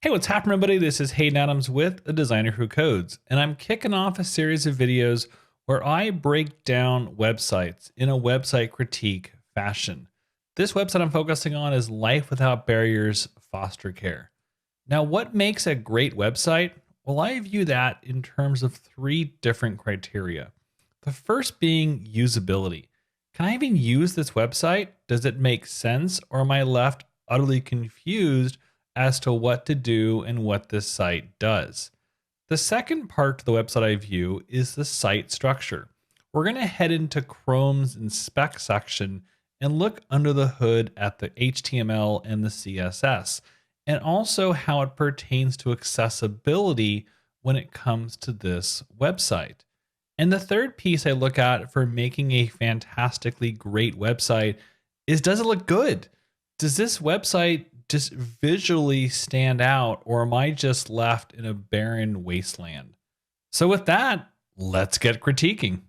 Hey, what's happening, everybody? This is Haydn Adams with A Designer Who Codes, and I'm kicking off a series of videos where I break down websites in a website critique fashion. This website I'm focusing on is Life Without Barriers Foster Care. Now, what makes a great website? Well, I view that in terms of three different criteria. The first being usability. Can I even use this website? Does it make sense, or am I left utterly confused as to what to do and what this site does? The second part to the website I view is the site structure. We're going to head into Chrome's inspect section and look under the hood at the HTML and the CSS, and also how it pertains to accessibility when it comes to this website. And the third piece I look at for making a fantastically great website is, does it look good? Does this website just visually stand out, or am I just left in a barren wasteland? So with that, let's get critiquing.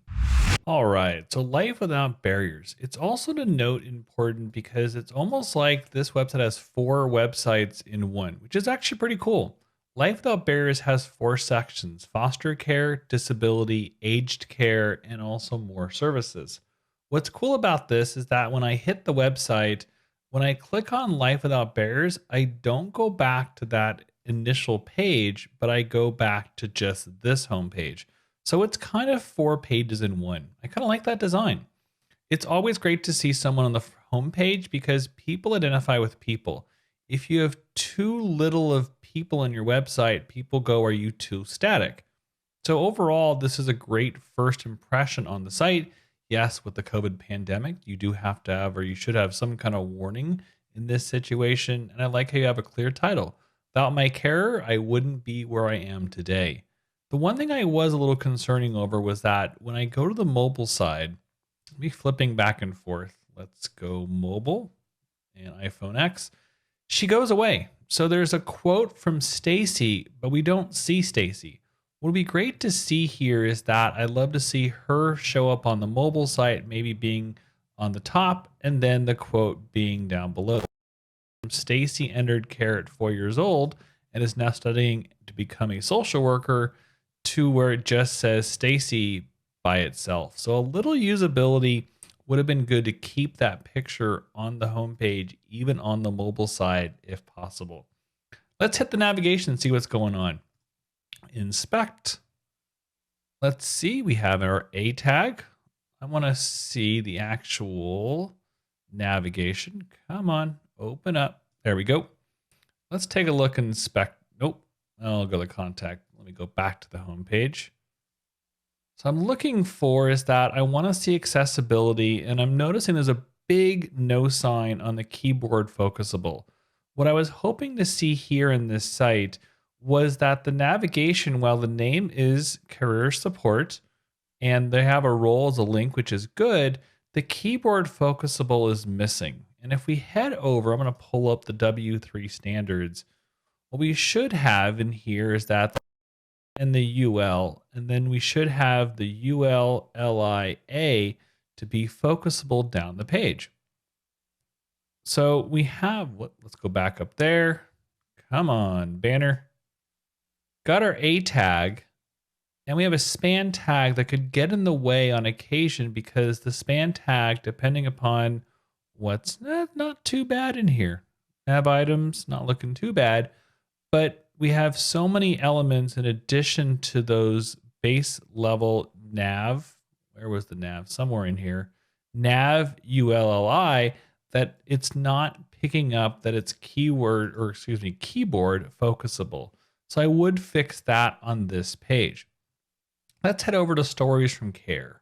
All right, so Life Without Barriers. It's also to note important because it's almost like this website has four websites in one, which is actually pretty cool. Life Without Barriers has four sections: foster care, disability, aged care, and also more services. What's cool about this is that when I hit the website, when I click on Life Without Barriers, I don't go back to that initial page, but I go back to just this homepage. So it's kind of four pages in one. I kind of like that design. It's always great to see someone on the homepage because people identify with people. If you have too little of people in your website, people go, are you too static? So overall, this is a great first impression on the site. Yes, with the COVID pandemic, you do have to have, or you should have, some kind of warning in this situation. And I like how you have a clear title. Without my care, I wouldn't be where I am today. The one thing I was a little concerning over was that when I go to the mobile side, let me flipping back and forth. Let's go mobile and iPhone X. She goes away. So there's a quote from Stacy, but we don't see Stacy. What would be great to see here is that I'd love to see her show up on the mobile site, maybe being on the top, and then the quote being down below. Stacy entered care at 4 years old and is now studying to become a social worker, to where it just says Stacy by itself. So a little usability would have been good to keep that picture on the homepage, even on the mobile side, if possible. Let's hit the navigation and see what's going on. Inspect. Let's see, we have our A tag. I want to see the actual navigation. Come on, open up. There we go. Let's take a look and inspect. Nope, I'll go to contact. Let me go back to the home page. So I'm looking for is that I want to see accessibility, and I'm noticing there's a big no sign on the keyboard focusable. What I was hoping to see here in this site was that the navigation, while the name is career support and they have a role as a link, which is good, the keyboard focusable is missing. And if we head over, I'm going to pull up the W3 standards. What we should have in here is that and the UL, and then we should have the ULLIA to be focusable down the page. So we have, let's go back up there. Come on, banner. Got our A tag, and we have a span tag that could get in the way on occasion because the span tag, depending upon what's not too bad in here. Nav items, not looking too bad, but we have so many elements in addition to those base level nav. Where was the nav? Somewhere in here. Nav ULLI, that it's not picking up that it's keyboard focusable. So I would fix that on this page. Let's head over to Stories from Care.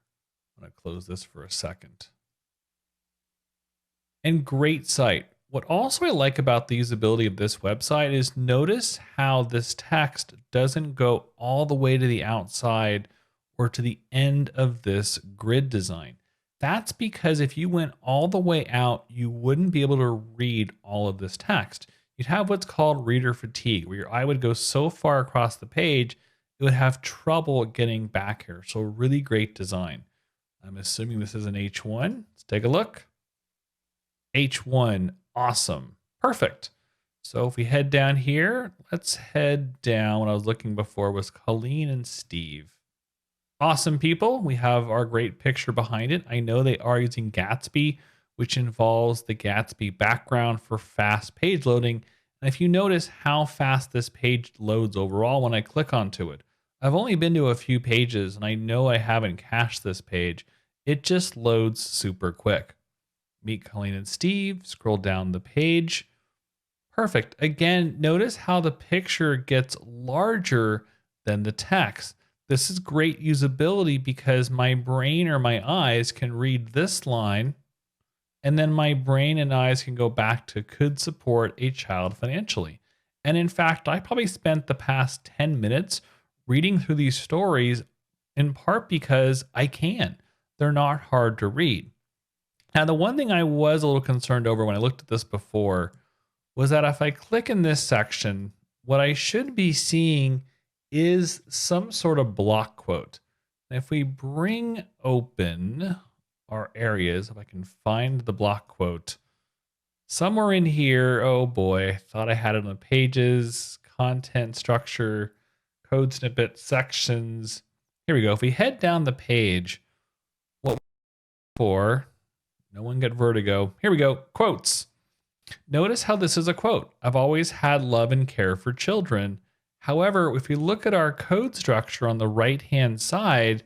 I'm going to close this for a second. And great site. What also I like about the usability of this website is notice how this text doesn't go all the way to the outside or to the end of this grid design. That's because if you went all the way out, you wouldn't be able to read all of this text. You'd have what's called reader fatigue, where your eye would go so far across the page, it would have trouble getting back here. So really great design. I'm assuming this is an H1. Let's take a look. H1. Awesome. Perfect. So if we head down here, let's head down. What I was looking before was Colleen and Steve. Awesome people. We have our great picture behind it. I know they are using Gatsby, which involves the Gatsby background for fast page loading. And if you notice how fast this page loads overall when I click onto it, I've only been to a few pages and I know I haven't cached this page. It just loads super quick. Meet Colleen and Steve, scroll down the page. Perfect. Again, notice how the picture gets larger than the text. This is great usability because my brain or my eyes can read this line, and then my brain and eyes can go back to could support a child financially. And in fact, I probably spent the past 10 minutes reading through these stories in part because I can. They're not hard to read. Now, the one thing I was a little concerned over when I looked at this before was that if I click in this section, what I should be seeing is some sort of block quote. And if we bring open our areas, if I can find the block quote, somewhere in here, oh boy, I thought I had it on the pages, content structure, code snippet, sections. Here we go. If we head down the page, what for, no one get vertigo. Here we go, quotes. Notice how this is a quote. I've always had love and care for children. However, if we look at our code structure on the right-hand side,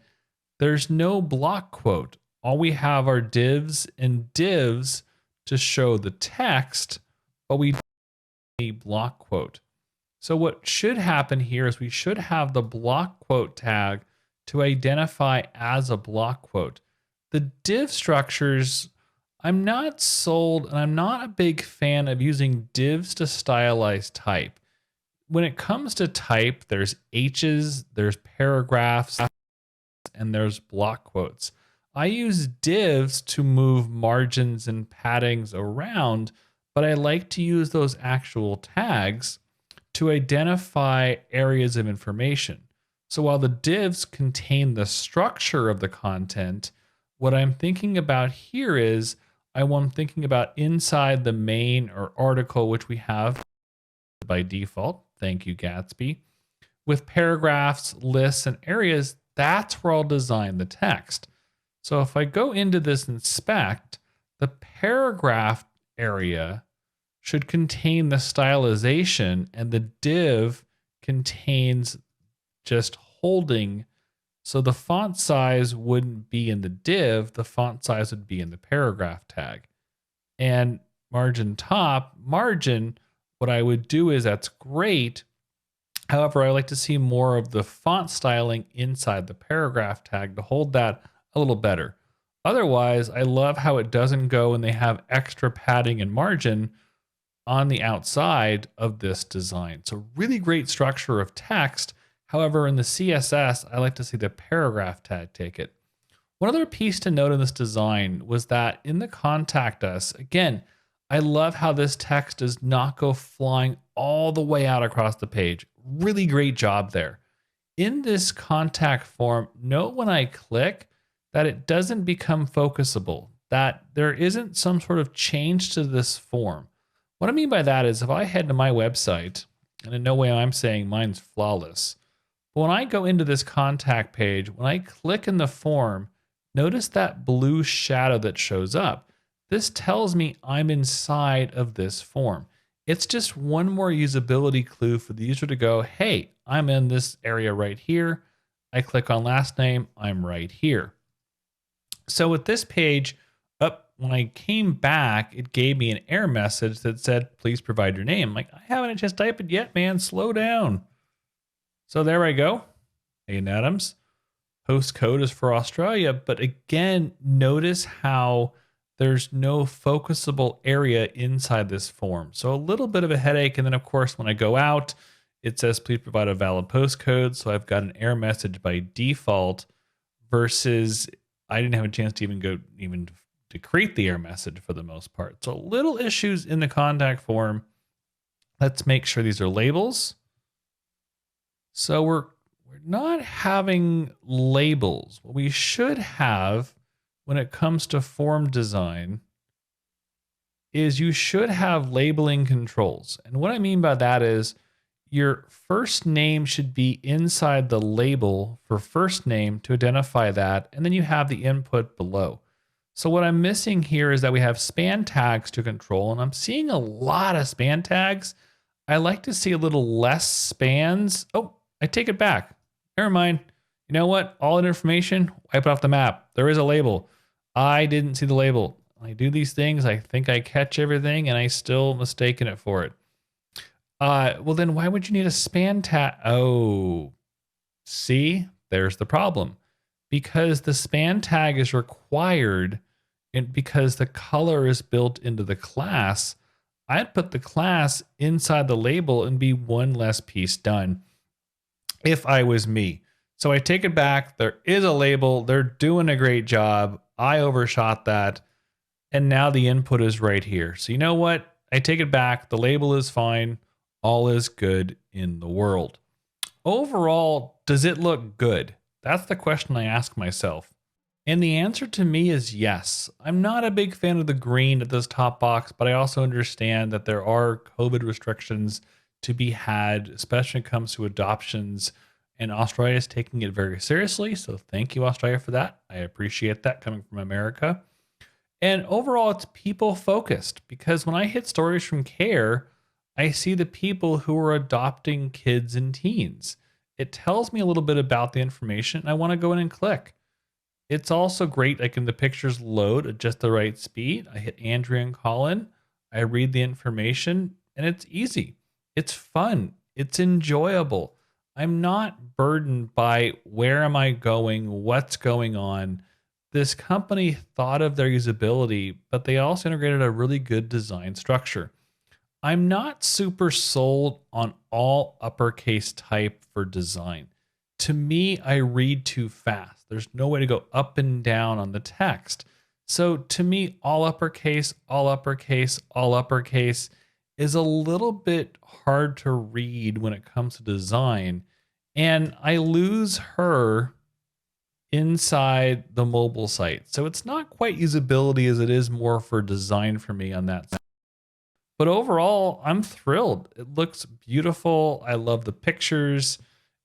there's no block quote. All we have are divs and divs to show the text, but we don't have a block quote. So what should happen here is we should have the block quote tag to identify as a block quote. The div structures, I'm not sold, and I'm not a big fan of using divs to stylize type. When it comes to type, there's H's, there's paragraphs, and there's block quotes. I use divs to move margins and paddings around, but I like to use those actual tags to identify areas of information. So while the divs contain the structure of the content, what I'm thinking about here is I'm thinking about inside the main or article, which we have by default. Thank you, Gatsby. With paragraphs, lists, and areas, that's where I'll design the text. So if I go into this inspect, the paragraph area should contain the stylization, and the div contains just holding. So the font size wouldn't be in the div, the font size would be in the paragraph tag. And margin top, margin, what I would do is that's great. However, I like to see more of the font styling inside the paragraph tag to hold that a little better. Otherwise, I love how it doesn't go and they have extra padding and margin on the outside of this design. So really great structure of text. However, in the CSS, I like to see the paragraph tag take it. One other piece to note in this design was that in the contact us, again, I love how this text does not go flying all the way out across the page. Really great job there. In this contact form, note when I click that it doesn't become focusable, that there isn't some sort of change to this form. What I mean by that is if I head to my website, and in no way I'm saying mine's flawless, but when I go into this contact page, when I click in the form, notice that blue shadow that shows up. This tells me I'm inside of this form. It's just one more usability clue for the user to go, hey, I'm in this area right here. I click on last name, I'm right here. So with this page, when I came back, it gave me an error message that said, please provide your name. I'm like, I haven't just typed it yet, man, slow down. So there I go, Haydn Adams. Postcode is for Australia, but again, notice how there's no focusable area inside this form. So a little bit of a headache. And then of course, when I go out, it says, please provide a valid postcode. So I've got an error message by default versus I didn't have a chance to even to create the error message for the most part. So little issues in the contact form. Let's make sure these are labels. So we're not having labels. What we should have when it comes to form design is you should have labeling controls. And what I mean by that is your first name should be inside the label for first name to identify that, and then you have the input below. So what I'm missing here is that we have span tags to control, and I'm seeing a lot of span tags. I like to see a little less spans. Oh, I take it back. Never mind. You know what? All that information, wipe it off the map. There is a label. I didn't see the label. I do these things. I think I catch everything, and I still mistaken it for it. Well, then why would you need a span tag? Oh, see, there's the problem. Because the span tag is required, and because the color is built into the class, I'd put the class inside the label and be one less piece done if I was me. So I take it back. There is a label. They're doing a great job. I overshot that. And now the input is right here. So you know what? I take it back. The label is fine. All is good in the world. Overall, does it look good? That's the question I ask myself. And the answer to me is yes. I'm not a big fan of the green at this top box, but I also understand that there are COVID restrictions to be had, especially when it comes to adoptions. And Australia is taking it very seriously. So thank you, Australia, for that. I appreciate that coming from America. And overall, it's people focused because when I hit stories from CARE, I see the people who are adopting kids and teens. It tells me a little bit about the information. I want to go in and click. It's also great. Like, the pictures load at just the right speed. I hit Andrea and Colin. I read the information and it's easy. It's fun. It's enjoyable. I'm not burdened by where am I going, what's going on. This company thought of their usability, but they also integrated a really good design structure. I'm not super sold on all uppercase type for design. To me, I read too fast. There's no way to go up and down on the text. So to me, all uppercase, all uppercase, all uppercase is a little bit hard to read when it comes to design. And I lose her inside the mobile site. So it's not quite usability as it is more for design for me on that side. But overall, I'm thrilled. It looks beautiful. I love the pictures.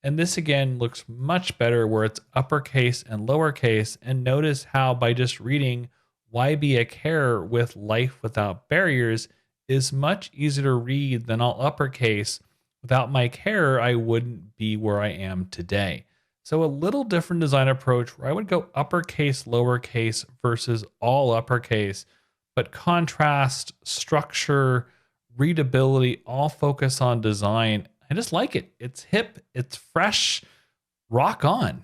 And this again looks much better where it's uppercase and lowercase. And notice how by just reading "Why Be a Care with Life Without Barriers" is much easier to read than all uppercase. Without my care, I wouldn't be where I am today. So a little different design approach where I would go uppercase, lowercase versus all uppercase, but contrast, structure, readability, all focus on design. I just like it. It's hip, it's fresh, rock on.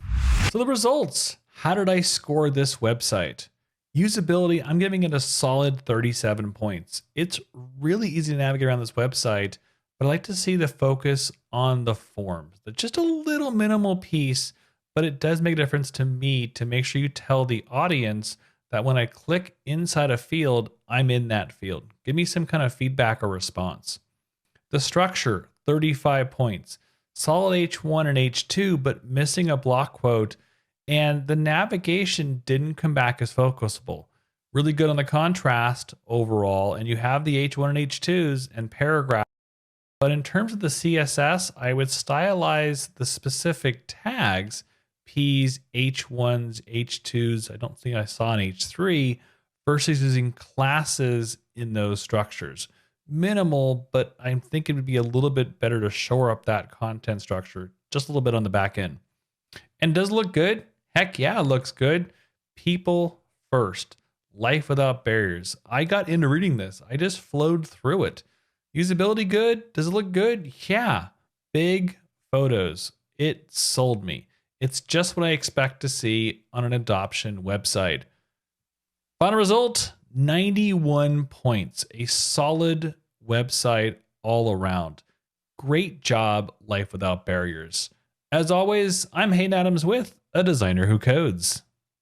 So the results, how did I score this website? Usability, I'm giving it a solid 37 points. It's really easy to navigate around this website, but I like to see the focus on the forms. That's just a little minimal piece, but it does make a difference to me to make sure you tell the audience that when I click inside a field, I'm in that field. Give me some kind of feedback or response. The structure, 35 points. Solid H1 and H2, but missing a block quote. And the navigation didn't come back as focusable. Really good on the contrast overall. And you have the H1 and H2s and paragraph. But in terms of the CSS, I would stylize the specific tags, P's, H1s, H2s. I don't think I saw an H3 versus using classes in those structures. Minimal, but I think it would be a little bit better to shore up that content structure just a little bit on the back end. And does it look good? Heck yeah, it looks good. People first. Life without barriers. I got into reading this. I just flowed through it. Usability good? Does it look good? Yeah. Big photos. It sold me. It's just what I expect to see on an adoption website. Final result, 91 points. A solid website all around. Great job, Life Without Barriers. As always, I'm Haydn Adams with A Designer Who Codes.